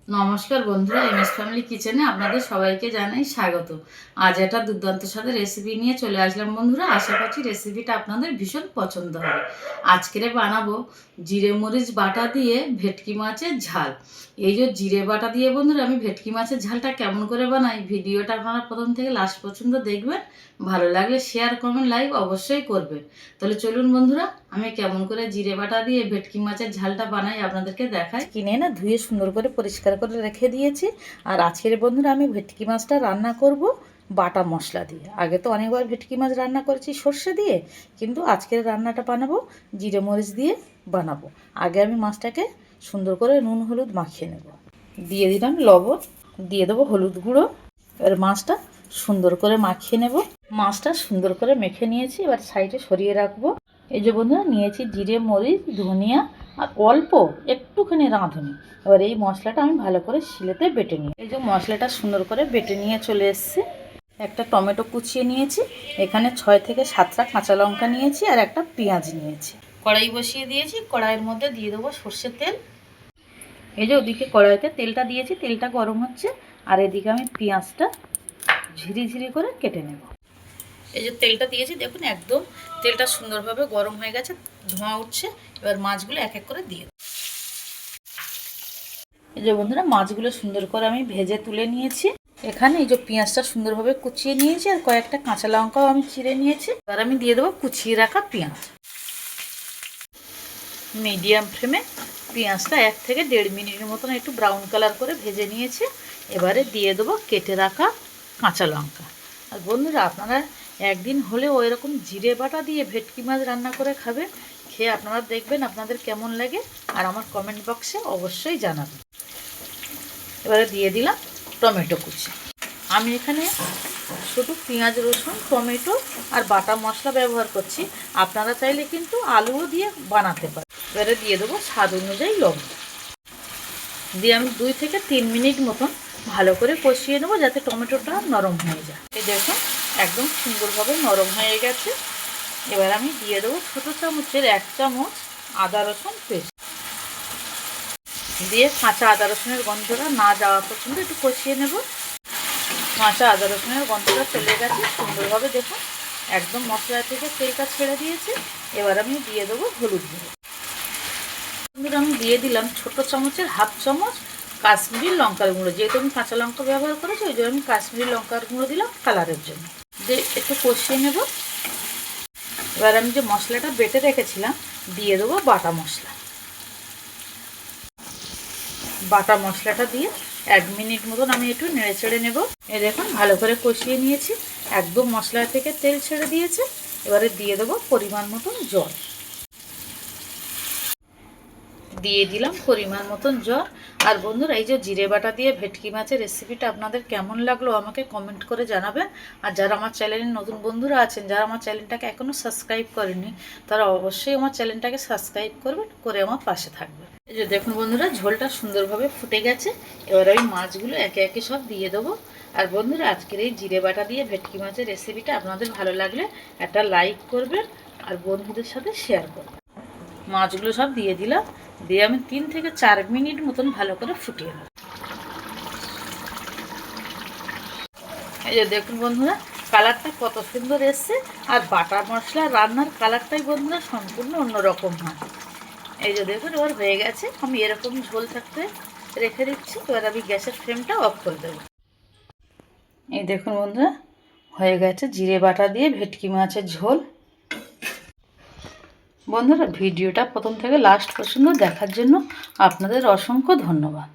নমস্কার বন্ধুরা, MS family কিচেনে আপনাদের সবাইকে জানাই স্বাগত। আজ একটা দুর্দান্ত স্বাদের রেসিপি নিয়ে চলে আসলাম বন্ধুরা। আশা করছি রেসিপিটা আপনাদের ভীষণ পছন্দ হবে। আজকেরে বানাবো জিরে মরিচ বাটা দিয়ে ভেটকি মাছের ঝাল। এই যে জিরে বাটা দিয়ে বন্ধুরা আমি ভেটকি মাছের ঝালটা কেমন করে বানাই, ভিডিওটা আপনারা প্রথম থেকে লাস্ট পর্যন্ত দেখবেন। ভালো লাগলে শেয়ার, কমেন্ট, লাইক অবশ্যই করবেন। তাহলে চলুন বন্ধুরা, আমি কেমন করে জিরে বাটা দিয়ে ভেটকি মাছের ঝালটা বানাই আপনাদেরকে দেখাই। কিনে না ধুয়ে সুন্দর করে পরিষ্কার করে রেখে দিয়েছি। আর আজকের বন্ধুরা আমি ভেটকি মাছটা রান্না করব বাটা মশলা দিয়ে। আগে তো অনেকবার ভেটকি মাছ রান্না করেছি সর্ষে দিয়ে, কিন্তু আজকের রান্নাটা বানাবো জিরে মরিচ দিয়ে বানাবো। আগে আমি মাছটাকে সুন্দর করে নুন হলুদ মাখিয়ে নেব। দিয়ে দিলাম লবণ, দিয়ে দেবো হলুদ গুঁড়ো। এবার মাছটা সুন্দর করে মাখিয়ে নেব। মাছটা সুন্দর করে মেখে নিয়েছি, এবার সাইডে সরিয়ে রাখবো। এই যে বন্ধুরা নিয়েছি জিরে মরিচ ধনিয়া আর অল্প একটুখানি রাঁধুনি। এবার এই মশলাটা আমি ভালো করে শিলেতে বেটে নিই। এই যে মশলাটা সুন্দর করে বেটে নিয়ে চলে এসেছে। একটা টমেটো কুচিয়ে নিয়েছি, এখানে 6 থেকে 7টা কাঁচা লঙ্কা নিয়েছি আর একটা পেঁয়াজ নিয়েছি। কড়াই বসিয়ে দিয়েছি, কড়াইয়ের মধ্যে দিয়ে দেবো সর্ষের তেল। এই যে ওদিকে কড়াইতে তেলটা দিয়েছি, তেলটা গরম হচ্ছে। আর এদিকে আমি পেঁয়াজটা ঝিরি ঝিরি করে কেটে নেব। এই যে তেলটা দিয়েছি, দেখুন একদম তেলটা সুন্দরভাবে গরম হয়ে গেছে, ধোঁয়া উঠছে। এবার মাছগুলো এক এক করে দিয়ে, এই যে বন্ধুরা মাছগুলো সুন্দর করে আমি ভেজে তুলে নিয়েছি। এখানে এই যে পেঁয়াজটা সুন্দরভাবে কুচিয়ে নিয়েছি আর কয়েকটা কাঁচা লঙ্কাও আমি চিড়ে নিয়েছি। এবার আমি দিয়ে দেবো কুচিয়ে রাখা পেঁয়াজ। মিডিয়াম ফ্লেমে পেঁয়াজটা 1 থেকে 1.5 মিনিটের মতন একটু ব্রাউন কালার করে ভেজে নিয়েছি। এবারে দিয়ে দেবো কেটে রাখা কাঁচা লঙ্কা। আর বন্ধুরা আপনারা একদিন হলেও এরকম জিরে বাটা দিয়ে ভেটকি মাছ রান্না করে খাবে, খেয়ে আপনারা দেখবেন আপনাদের কেমন লাগে, আর আমার কমেন্ট বক্সে অবশ্যই জানাবেন। এবারে দিয়ে দিলাম টমেটো কুচি। আমি এখানে শুধু পেঁয়াজ রসুন টমেটো আর বাটা মশলা ব্যবহার করছি, আপনারা চাইলে কিন্তু আলুও দিয়ে বানাতে পারেন। এবারে দিয়ে দেবো স্বাদ অনুযায়ী লবণ। দিয়ে আমি 2 থেকে 3 মিনিট মতন ভালো করে কষিয়ে নেবো, যাতে টমেটোটা নরম হয়ে যায়। এই দেখুন একদম সুন্দরভাবে নরম হয়ে গেছে। এবার আমি দিয়ে দেবো ছোটো চামচের 1 চামচ আদা রসুন পেস্ট। দিয়ে কাঁচা আদা রসুনের গন্ধটা না যাওয়া পর্যন্ত একটু কষিয়ে নেব। কাঁচা আদা রসুনের গন্ধটা চলে গেছে সুন্দরভাবে, দেখুন একদম মশলা থেকে তেলটা ছেড়ে দিয়েছে। এবার আমি দিয়ে দেবো হলুদ গুঁড়ো। আমি দিয়ে দিলাম ছোটো চামচের 1/2 চামচ কাশ্মীরি লঙ্কার গুঁড়ো। যেহেতু আমি কাঁচা লঙ্কা ব্যবহার করেছি ওই জন্য আমি কাশ্মীরি লঙ্কার গুঁড়ো দিলাম কালারের জন্য। দিয়ে একটু কষিয়ে নেব। এবার আমি যে মশলাটা বেটে রেখেছিলাম দিয়ে দেবো বাটা মশলা। বাটা মশলাটা দিয়ে 1 মিনিট মতন আমি একটু নেড়ে চেড়ে নেব। এই দেখুন ভালো করে কষিয়ে নিয়েছি, একদম মশলা থেকে তেল ছেড়ে দিয়েছে। এবারে দিয়ে দেবো পরিমাণ মতন জল। দিয়ে দিলাম পরিমাণ মতন জল। আর বন্ধুরা এই যে জিরে বাটা দিয়ে ভেটকি মাছের রেসিপিটা আপনাদের কেমন লাগলো আমাকে কমেন্ট করে জানাবেন। আর যারা আমার চ্যানেলের নতুন বন্ধুরা আছেন, যারা আমার চ্যানেলটাকে এখনও সাবস্ক্রাইব করেনি, তারা অবশ্যই আমার চ্যানেলটাকে সাবস্ক্রাইব করবেন, করে আমার পাশে থাকবেন। এই যে দেখুন বন্ধুরা ঝোলটা সুন্দরভাবে ফুটে গেছে। এবার আমি মাছগুলো একে একে সব দিয়ে দেবো। আর বন্ধুরা আজকের এই জিরে বাটা দিয়ে ভেটকি মাছের রেসিপিটা আপনাদের ভালো লাগলে একটা লাইক করবেন আর বন্ধুদের সাথে শেয়ার করবেন। মাছগুলো সব দিয়ে দিলাম, দিয়ে আমি 3 থেকে 4 মিনিট মতন ভালো করে ফুটিয়ে নেব। এই যে দেখুন বন্ধুরা কালারটা কত সুন্দর এসছে। আর বাটা মশলা রান্নার কালারটাই বন্ধুরা সম্পূর্ণ অন্যরকম হয়। এই যে দেখুন এবার হয়ে গেছে, আমি এরকম ঝোল থাকতে রেখে দিচ্ছি। এবার আমি গ্যাসের ফ্লেমটা অফ করে দেবো। এই দেখুন বন্ধুরা হয়ে গেছে জিরে বাটা দিয়ে ভেটকি মাছের ঝোল। বন্ধুরা ভিডিওটা প্রথম থেকে লাস্ট পর্যন্ত দেখার জন্য আপনাদের অসংখ্য ধন্যবাদ।